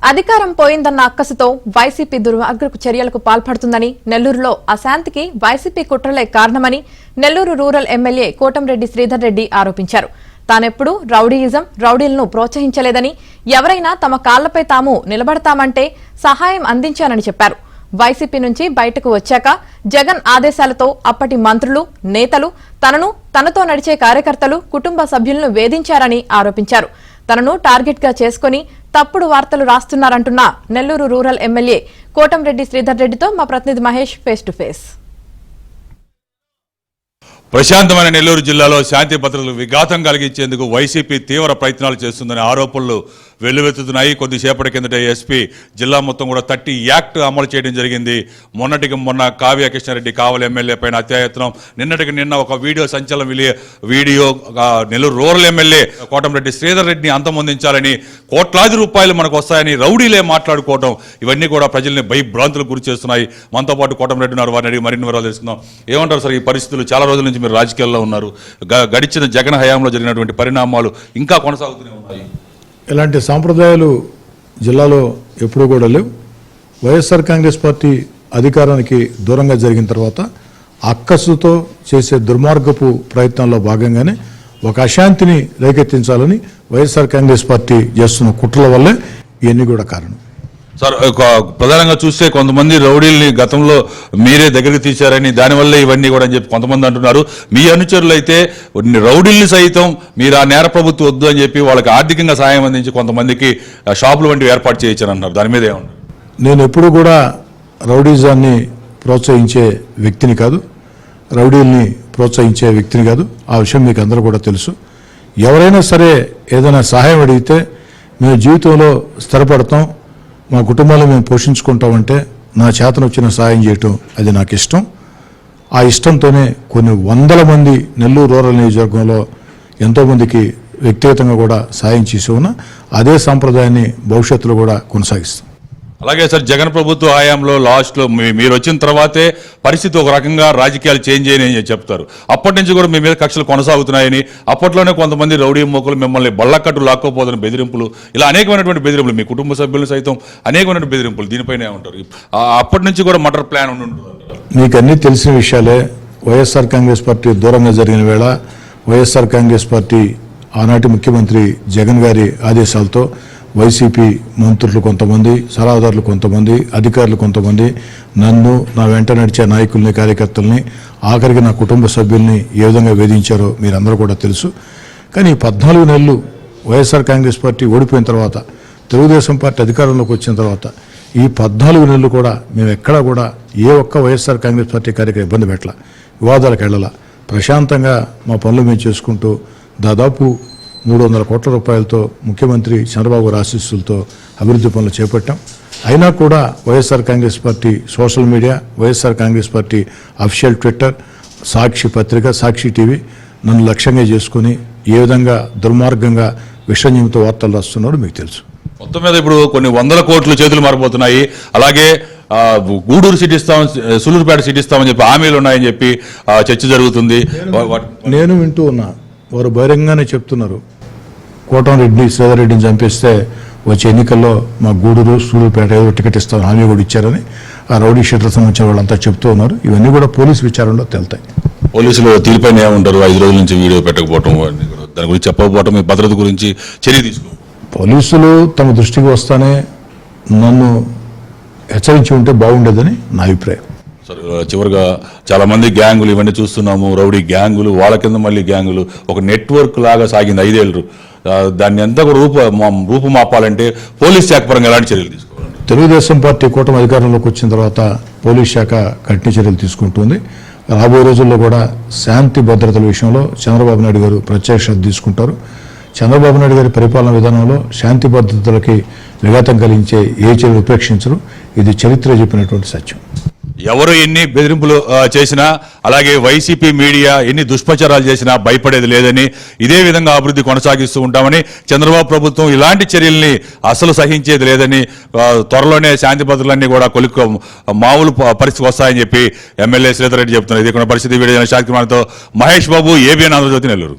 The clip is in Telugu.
అధికారం పోయిందన్న అక్కసుతో వైసీపీ దుర్మార్గపు చర్యలకు పాల్పడుతుందని, నెల్లూరులో అశాంతికి వైసీపీ కుట్రలే కారణమని నెల్లూరు రూరల్ ఎమ్మెల్యే కోటంరెడ్డి శ్రీధర్ రెడ్డి ఆరోపించారు. తానెప్పుడు రౌడీయిజం, రౌడీలను ప్రోత్సహించలేదని, ఎవరైనా తమ కాళ్లపై తాము నిలబడతామంటే సహాయం అందించానని చెప్పారు. వైసీపీ నుంచి బయటకు వచ్చాక జగన్ ఆదేశాలతో అప్పటి మంత్రులు, నేతలు తనతో నడిచే కార్యకర్తలు, కుటుంబ సభ్యులను వేధించారని ఆరోపించారు. తనను టార్గెట్ గా చేసుకుని తప్పుడు వార్తలు రాస్తున్నారంటున్న నెల్లూరు రూరల్ ఎమ్మెల్యే కోటంరెడ్డి శ్రీధర్ రెడ్డితో మా ప్రతినిధి మహేష్ ఫేస్ టు ఫేస్. ప్రశాంతమైన నెల్లూరు జిల్లాలో శాంతి భద్రతలు విఘాతం కలిగించేందుకు వైసీపీ తీవ్ర ప్రయత్నాలు చేస్తుందనే ఆరోపణలు వెల్లువెత్తుతున్నాయి. కొద్దిసేపటి కిందట ఎస్పీ జిల్లా మొత్తం కూడా 30 యాక్ట్ అమలు చేయడం జరిగింది. మొన్న కావ్య కృష్ణారెడ్డి కావలి ఎమ్మెల్యే పైన అత్యాయత్నం, నిన్న ఒక వీడియో సంచలనం video Nellore rural MLA Kotamreddy Sridhar రెడ్డిని అంతమొందించాలని, కోట్లాది రూపాయలు మనకు వస్తాయని రౌడీలే మాట్లాడుకోవడం, ఇవన్నీ కూడా ప్రజల్ని భయభ్రాంతులకు గురి చేస్తున్నాయి. మనతో పాటు కోటంరెడ్డి ఉన్నారు, వారిని అడిగి మరిన్ని వివరాలు తెలుసుకుందాం. ఏమంటారు సార్, ఈ పరిస్థితులు చాలా రోజుల నుంచి మీరు రాజకీయాల్లో ఉన్నారు, గడిచిన జగన్ హయాంలో జరిగినటువంటి పరిణామాలు ఇంకా కొనసాగుతూనే ఉన్నాయి. ఇలాంటి సాంప్రదాయాలు జిల్లాలో ఎప్పుడూ కూడా లేవు. వైఎస్ఆర్ కాంగ్రెస్ పార్టీ అధికారానికి దూరంగా జరిగిన తర్వాత అక్కసుతో చేసే దుర్మార్గపు ప్రయత్నాల్లో భాగంగానే ఒక అశాంతిని రేకెత్తించాలని వైఎస్ఆర్ కాంగ్రెస్ పార్టీ చేస్తున్న కుట్రల వల్లే ఇవన్నీ కూడా కారణం. సార్, ప్రధానంగా చూస్తే కొంతమంది రౌడీల్ని గతంలో మీరే దగ్గరికి తీశారని, దానివల్ల ఇవన్నీ కూడా అని చెప్పి కొంతమంది అంటున్నారు. మీ అనుచరులు అయితే రౌడీల్ని సైతం మీరు ఆ నేర ప్రభుత్వం వద్దు అని చెప్పి వాళ్ళకి ఆర్థికంగా సహాయం అందించి కొంతమందికి షాపులు వంటివి ఏర్పాటు చేయొచ్చని అంటున్నారు. దాని మీద ఏమన్నారు? నేను ఎప్పుడు కూడా రౌడీజాన్ని ప్రోత్సహించే వ్యక్తిని కాదు, రౌడీల్ని ప్రోత్సహించే వ్యక్తిని కాదు. ఆ విషయం మీకు అందరూ కూడా తెలుసు. ఎవరైనా సరే ఏదైనా సహాయం అడిగితే మేము జీవితంలో స్థిరపడతాం, మా కుటుంబాలను మేము పోషించుకుంటామంటే నా చేతన వచ్చిన సహాయం చేయటం అది నాకు ఇష్టం. ఆ ఇష్టంతోనే కొన్ని వందల మంది నెల్లూరు రూరల్ నియోజకవర్గంలో ఎంతోమందికి వ్యక్తిగతంగా కూడా సాయం చేసి ఉన్నా అదే సాంప్రదాయాన్ని భవిష్యత్తులో కూడా కొనసాగిస్తాం. అలాగే సార్, జగన్ ప్రభుత్వ హయాంలో లాస్ట్లో మీరు వచ్చిన తర్వాతే పరిస్థితి ఒక రకంగా రాజకీయాలు చేంజ్ అయ్యాయని చెప్తారు. అప్పటి నుంచి కూడా మీ మీద కక్షలు కొనసాగుతున్నాయని, అప్పట్లోనే కొంతమంది రౌడీ మొక్కలు మిమ్మల్ని బళ్ళకట్టు లాక్కోపోతున్న బెదిరింపులు, ఇలా అనేకమైనటువంటి బెదిరింపులు, మీ కుటుంబ సభ్యులు సైతం అనేకమైనటువంటి బెదిరింపులు, దీనిపైన ఏమంటారు? అప్పటి నుంచి కూడా మర్డర్ ప్లాన్ ఉంటుంది. మీకు అన్నీ తెలిసిన విషయాలే. వైఎస్ఆర్ కాంగ్రెస్ పార్టీ దూరంగా జరిగిన వేళ వైఎస్ఆర్ కాంగ్రెస్ పార్టీ ఆనాటి ముఖ్యమంత్రి జగన్ గారి ఆదేశాలతో వైసీపీ మంత్రులు కొంతమంది, సలహాదారులు కొంతమంది, అధికారులు కొంతమంది నన్ను, నా వెంట నడిచే నాయకుల్ని, కార్యకర్తల్ని, ఆఖరికి నా కుటుంబ సభ్యుల్ని ఏ విధంగా వేధించారో మీరందరూ కూడా తెలుసు. కానీ 14 నెలలు వైఎస్ఆర్ కాంగ్రెస్ పార్టీ ఓడిపోయిన తర్వాత, తెలుగుదేశం పార్టీ అధికారంలోకి వచ్చిన తర్వాత ఈ 14 నెలలు కూడా మేము ఎక్కడా కూడా ఏ ఒక్క వైఎస్ఆర్ కాంగ్రెస్ పార్టీ కార్యక్రమం ఇబ్బంది పెట్టాల, వివాదాలకు వెళ్ళాల. ప్రశాంతంగా మా పనులు మేము చేసుకుంటూ దాదాపు 300 కోట్ల రూపాయలతో ముఖ్యమంత్రి చంద్రబాబు గారి ఆశీస్సులతో అభివృద్ధి పనులు చేపట్టాం. అయినా కూడా YSR Congress party social media, YSR Congress party official Twitter, Sakshi పత్రిక, సాక్షి టీవీ నన్ను లక్ష్యంగా చేసుకుని ఏ విధంగా దుర్మార్గంగా విషనియమిత వార్తలు రాస్తున్నాడో మీకు తెలుసు. మొత్తం మీద ఇప్పుడు కొన్ని 100 కోట్లు చేతులు మారిపోతున్నాయి. అలాగే గూడూరు సిటీ ఇస్తాం, సూలూరుపేట సిటీ ఇస్తామని చెప్పి హామీలు ఉన్నాయని చెప్పి చర్చ జరుగుతుంది. నేను వింటూ ఉన్నా, వారు బహిరంగంగానే చెప్తున్నారు కోటంరెడ్డి శ్రీధర్ రెడ్డిని చంపేస్తే వచ్చే ఎన్నికల్లో మా గూడూరు, సూలూరుపేట ఏదో టికెట్ ఇస్తామని హామీ కూడా ఇచ్చారని ఆ రౌడీ షీటర్ సంబంధించిన వాళ్ళంతా చెప్తూ ఉన్నారు. ఇవన్నీ కూడా పోలీసు విచారణలో తేలుతాయి. పోలీసులు తీర్పైన ఏమంటారు? 5 రోజుల నుంచి వీడియో పెట్టకపోవటం, దాని గురించి చెప్పకపోవటం, మీ భద్రత గురించి చర్య తీసుకో. పోలీసులు తమ దృష్టికి వస్తానే నన్ను హెచ్చరించి ఉంటే బాగుండేదని నా అభిప్రాయం. సరే, చివరిగా చాలా మంది గ్యాంగులు ఇవన్నీ చూస్తున్నాము, రౌడీ గ్యాంగులు, వాళ్ళ కింద మళ్ళీ గ్యాంగులు, ఒక నెట్వర్క్ లాగా సాగింది 5 ఏళ్ళు. దాన్ని ఎంత రూపుమాపాలంటే పోలీస్ శాఖ పరంగా ఎలాంటి చర్యలు తీసుకోవాలి? తెలుగుదేశం పార్టీ కూటమి అధికారంలోకి వచ్చిన తర్వాత పోలీస్ శాఖ కఠిన చర్యలు తీసుకుంటుంది. రాబోయే రోజుల్లో కూడా శాంతి భద్రతల విషయంలో చంద్రబాబు నాయుడు గారు ప్రత్యేక శ్రద్ధ తీసుకుంటారు. చంద్రబాబు నాయుడు గారి పరిపాలన విధానంలో శాంతి భద్రతలకి విఘాతం కలిగించే ఏ చర్యలు ఉపేక్షించరు. ఇది చరిత్ర చెప్పినటువంటి సత్యం. ఎవరు ఎన్ని బెదిరింపులు చేసినా, అలాగే వైసీపీ మీడియా ఎన్ని దుష్ప్రచారాలు చేసినా భయపడేది లేదని, ఇదే విధంగా అభివృద్ధి కొనసాగిస్తూ ఉంటామని, చంద్రబాబు ప్రభుత్వం ఇలాంటి చర్యల్ని అసలు సహించేది లేదని, త్వరలోనే శాంతి భద్రతలన్నీ కూడా మామూలు పరిస్థితికి వస్తాయని చెప్పి ఎమ్మెల్యే శ్రీధర్ రెడ్డి చెప్తున్నారు. ఇది పరిస్థితి. వీడియో శాంతి కుమార్తో మహేష్ బాబు, ఏబిఎన్ ఆంధ్రజ్యోతి, నెల్లూరు.